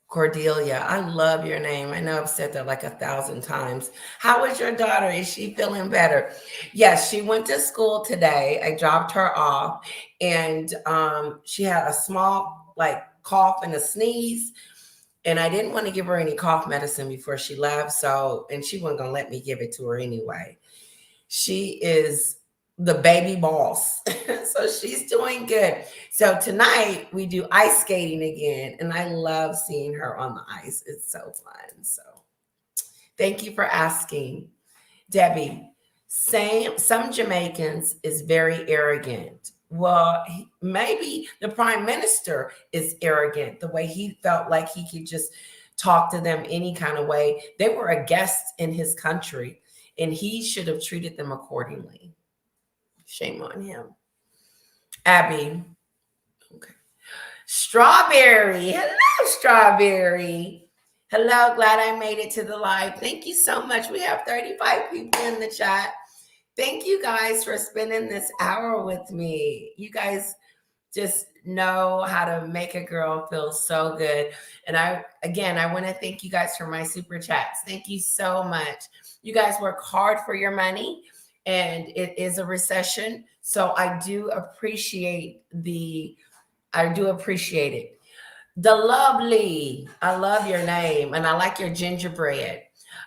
S1: Cordelia, I love your name. I know I've said that like 1,000 times. How is your daughter? Is she feeling better? Yes, she went to school today. I dropped her off, and she had a small cough and a sneeze, and I didn't want to give her any cough medicine before she left. And she wasn't gonna let me give it to her anyway. She is the baby boss. So she's doing good. So tonight we do ice skating again. And I love seeing her on the ice. It's so fun. So thank you for asking. Debbie, some Jamaicans is very arrogant. Well, maybe the prime minister is arrogant, the way he felt like he could just talk to them any kind of way. They were a guest in his country, and he should have treated them accordingly. Shame on him. Abby. Okay. Strawberry. Hello, Strawberry. Hello, glad I made it to the live. Thank you so much. We have 35 people in the chat. Thank you guys for spending this hour with me. You guys just know how to make a girl feel so good. And I want to thank you guys for my super chats. Thank you so much. You guys work hard for your money, and it is a recession. So I do appreciate it. The Lovely, I love your name, and I like your gingerbread.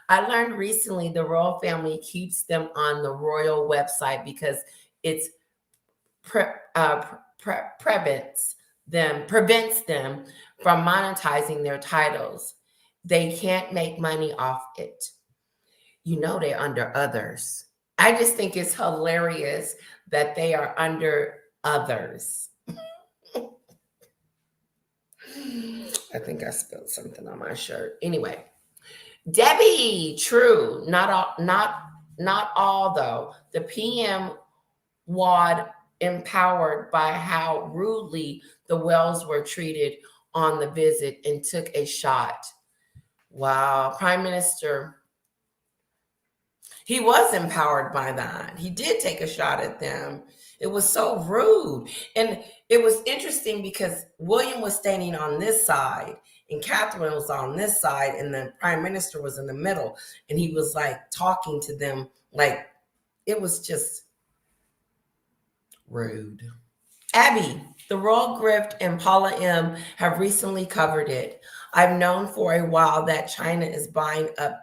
S1: I learned recently the royal family keeps them on the royal website because it's prevents them from monetizing their titles. They can't make money off it. They're under others. I just think it's hilarious that they are under others. I think I spilled something on my shirt. Anyway, Debbie, true. Not all though. The PM WAD empowered by how rudely the Wells were treated on the visit and took a shot. Wow, Prime Minister, he was empowered by that. He did take a shot at them. It was so rude. And it was interesting because William was standing on this side and Catherine was on this side, and the Prime Minister was in the middle. And he was talking to them it was just rude. Abby, the Royal Grift and Paula M have recently covered it. I've known for a while that China is buying up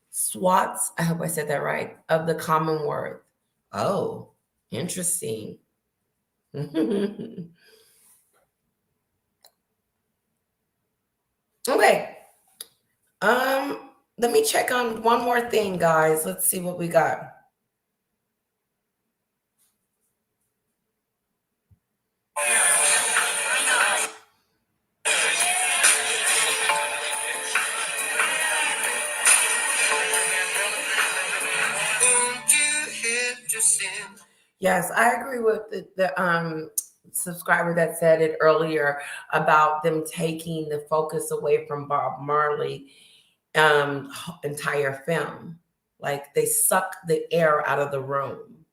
S1: swats, I hope I said that right, of the Commonwealth. Oh, interesting. Okay. Let me check on one more thing, guys. Let's see what we got. Yes, I agree with the subscriber that said it earlier about them taking the focus away from Bob Marley entire film. Like they suck the air out of the room.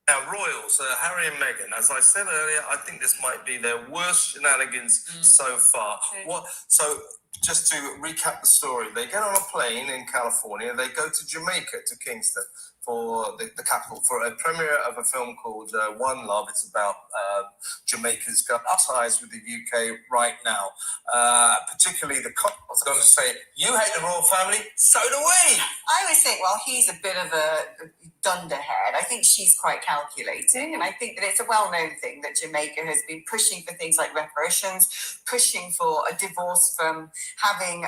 S5: Now, royals, Harry and Meghan. As I said earlier, I think this might be their worst shenanigans so far. What? So, just to recap the story, they get on a plane in California. They go to Jamaica, to Kingston, for the capital, for a premiere of a film called One Love. It's about Jamaica's got ties with the UK right now. Particularly the cops are going to say, you hate the royal family, so do we.
S6: I always think, well, he's a bit of a dunderhead. I think she's quite calculating, and I think that it's a well-known thing that Jamaica has been pushing for things like reparations, pushing for a divorce from having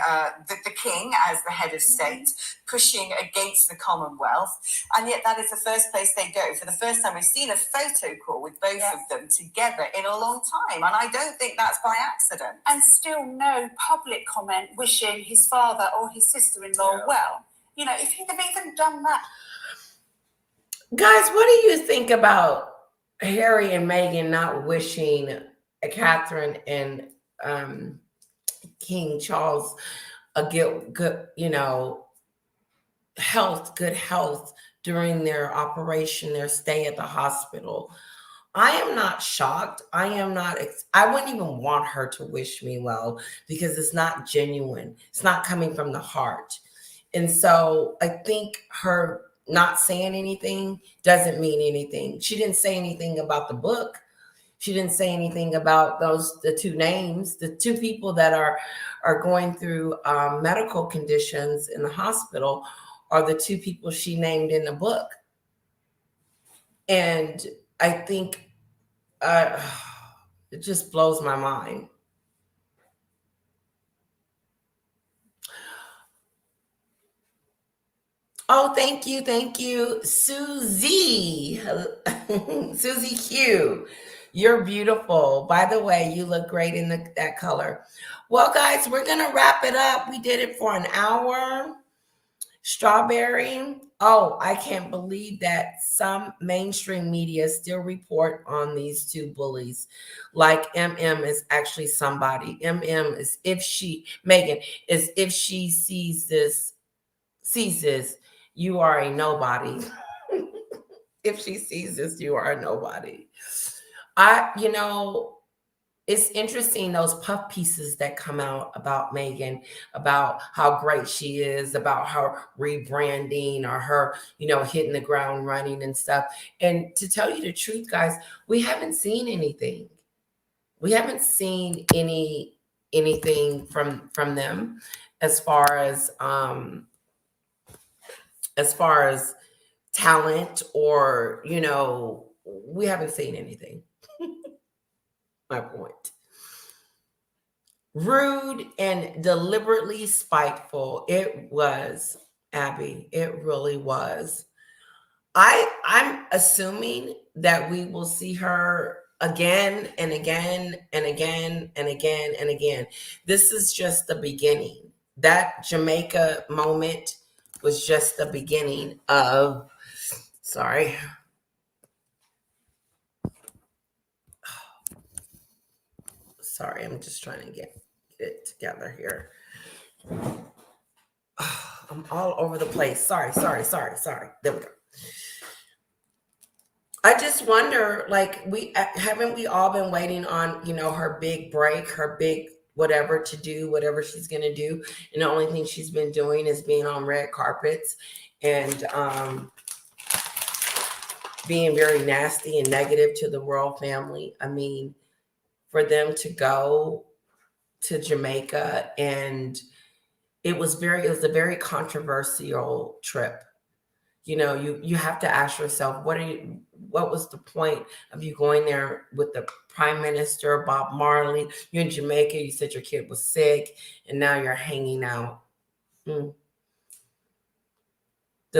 S6: the king as the head of state, pushing against the Commonwealth, and yet that is the first place they go. For the first time, we've seen a photo call with both of them together in a long time, and I don't think that's by accident.
S7: And still no public comment wishing his father or his sister-in-law well. You know, if he'd have even done that.
S1: Guys, what do you think about Harry and Meghan not wishing Catherine and King Charles a good, you know, good health during their operation, their stay at the hospital? I am not shocked. I wouldn't even want her to wish me well because it's not genuine. It's not coming from the heart. And so I think her not saying anything doesn't mean anything. She didn't say anything about the book. She didn't say anything about the two names, the two people that are going through medical conditions in the hospital are the two people she named in the book. And I think it just blows my mind. Oh, thank you, Susie. Susie Q. You're beautiful. By the way, you look great in that color. Well, guys, we're going to wrap it up. We did it for an hour. Strawberry. Oh, I can't believe that some mainstream media still report on these two bullies. Like MM is actually somebody. MM is Meghan is if she sees this, you are a nobody. If she sees this, you are a nobody. It's interesting, those puff pieces that come out about Meghan, about how great she is, about her rebranding or her, hitting the ground running and stuff. And to tell you the truth, guys, we haven't seen anything. We haven't seen anything from them as far as talent or, we haven't seen anything. My point. Rude and deliberately spiteful. It was, Abby. It really was. I'm assuming that we will see her again and again and again and again and again. This is just the beginning. That Jamaica moment was just the beginning of, sorry. Sorry, I'm just trying to get it together here. I'm all over the place. Sorry. There we go. I just wonder, haven't we all been waiting on, her big break, her big whatever to do, whatever she's going to do. And the only thing she's been doing is being on red carpets and being very nasty and negative to the royal family. I mean, for them to go to Jamaica, and it was a very controversial trip. You have to ask yourself, what was the point of you going there with the Prime Minister, Bob Marley? You're in Jamaica, you said your kid was sick, and now you're hanging out. The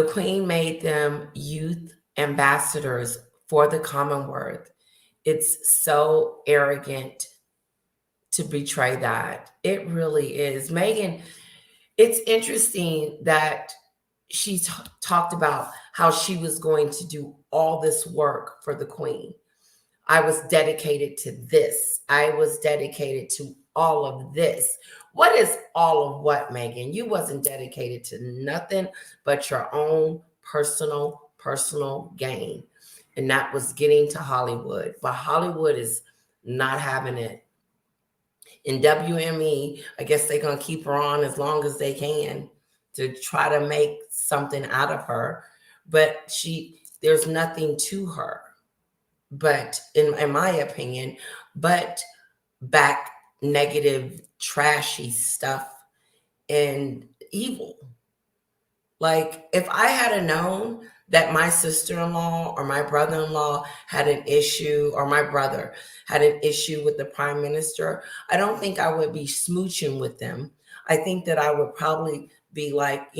S1: Queen made them youth ambassadors for the Commonwealth. It's so arrogant to betray that. It really is. Meghan, it's interesting that she talked about how she was going to do all this work for the Queen. I was dedicated to this. I was dedicated to all of this? What is all of what, Meghan? You wasn't dedicated to nothing but your own personal gain. And that was getting to Hollywood. But Hollywood is not having it. In WME, I guess they're going to keep her on as long as they can to try to make something out of her. But there's nothing to her. But in my opinion, but back negative, trashy stuff and evil. Like, if I had known that my sister-in-law or my brother-in-law had an issue, or my brother had an issue with the prime minister, I don't think I would be smooching with them. I think that I would probably be like,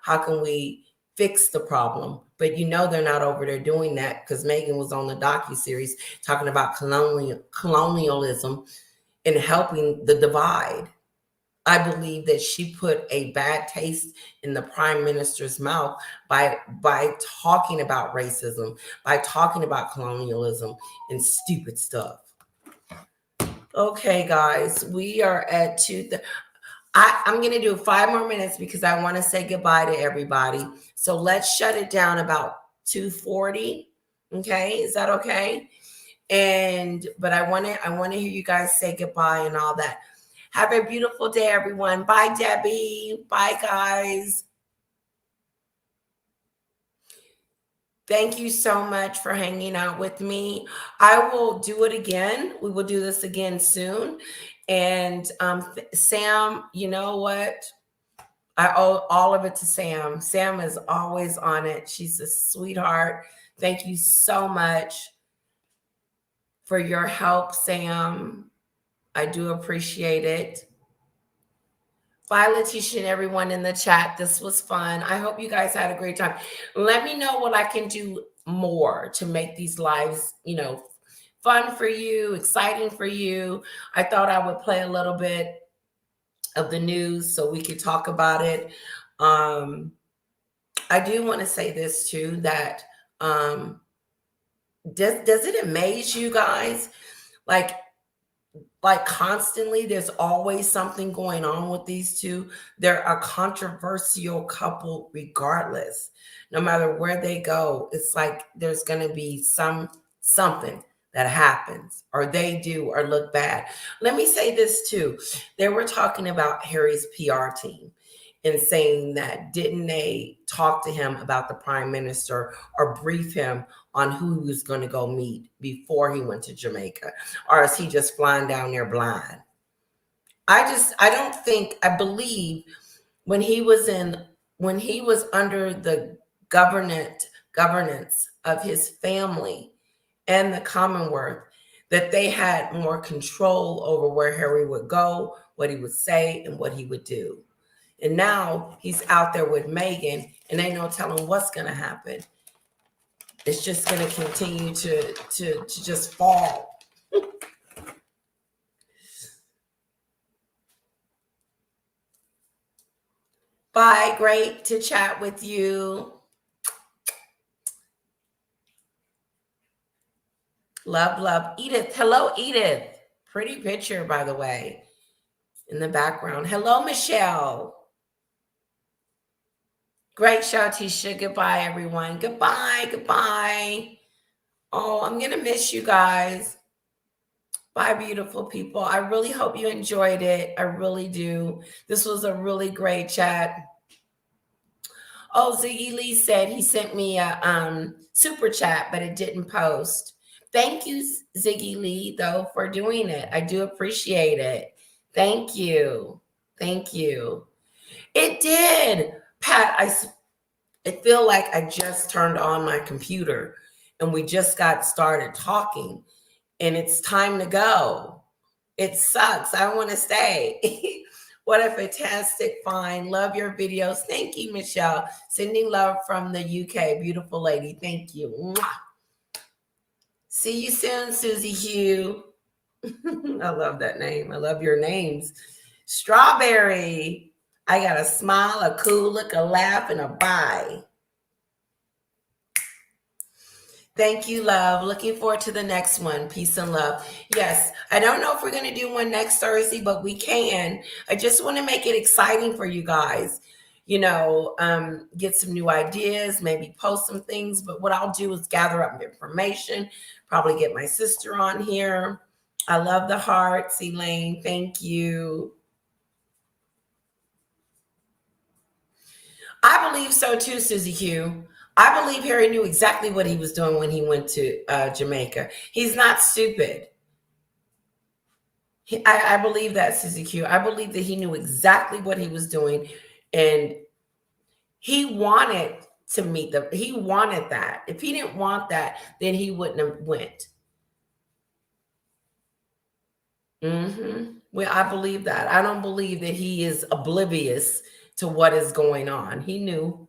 S1: how can we fix the problem? But they're not over there doing that, because Meghan was on the docuseries talking about colonialism and helping the divide. I believe that she put a bad taste in the prime minister's mouth by talking about racism, by talking about colonialism and stupid stuff. Okay, guys, we are at I'm going to do 5 more minutes because I want to say goodbye to everybody. So let's shut it down about 2:40. Okay, is that okay? But I want to hear you guys say goodbye and all that. Have a beautiful day, everyone. Bye, Debbie. Bye, guys. Thank you so much for hanging out with me. I will do it again. We will do this again soon. And Sam, you know what? I owe all of it to Sam. Sam is always on it. She's a sweetheart. Thank you so much for your help, Sam. I do appreciate it. Bye, Letitia, and everyone in the chat. This was fun. I hope you guys had a great time. Let me know what I can do more to make these lives, fun for you, exciting for you. I thought I would play a little bit of the news so we could talk about it. I do want to say this too, that does it amaze you guys? Like constantly, there's always something going on with these two. They're a controversial couple regardless. No matter where they go, it's like there's going to be something that happens, or they do, or look bad. Let me say this too. They were talking about Harry's PR team and saying that didn't they talk to him about the prime minister or brief him on who he was going to go meet before he went to Jamaica? Or is he just flying down there blind? I believe when he was under the governance of his family and the Commonwealth, that they had more control over where Harry would go, what he would say, and what he would do. And now he's out there with Meghan, and ain't no telling what's going to happen. It's just going to continue to just fall. Bye. Great to chat with you. Love, love. Edith. Hello, Edith. Pretty picture, by the way, in the background. Hello, Michelle. Great show, Tisha. Goodbye, everyone. Goodbye. Goodbye. Oh, I'm going to miss you guys. Bye, beautiful people. I really hope you enjoyed it. I really do. This was a really great chat. Oh, Ziggy Lee said he sent me a super chat, but it didn't post. Thank you, Ziggy Lee, though, for doing it. I do appreciate it. Thank you. Thank you. It did. Pat, I feel like I just turned on my computer and we just got started talking and it's time to go. It sucks. I want to stay. What a fantastic find. Love your videos. Thank you, Michelle. Sending love from the UK. Beautiful lady. Thank you. Mwah. See you soon, Susie Hugh. I love that name. I love your names. Strawberry. I got a smile, a cool look, a laugh, and a bye. Thank you, love. Looking forward to the next one. Peace and love. Yes, I don't know if we're going to do one next Thursday, but we can. I just want to make it exciting for you guys. Get some new ideas, maybe post some things. But what I'll do is gather up information, probably get my sister on here. I love the hearts, Elaine. Thank you. I believe so too, Susie Q. I believe Harry knew exactly what he was doing when he went to Jamaica. He's not stupid. I believe that, Susie Q. I believe that he knew exactly what he was doing, and he wanted to meet them. He wanted that. If he didn't want that, then he wouldn't have went. Well, I believe that. I don't believe that he is oblivious to what is going on. He knew.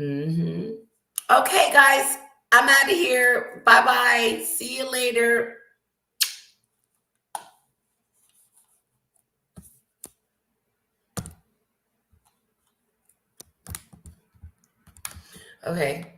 S1: Okay, guys, I'm out of here. Bye-bye. See you later. Okay.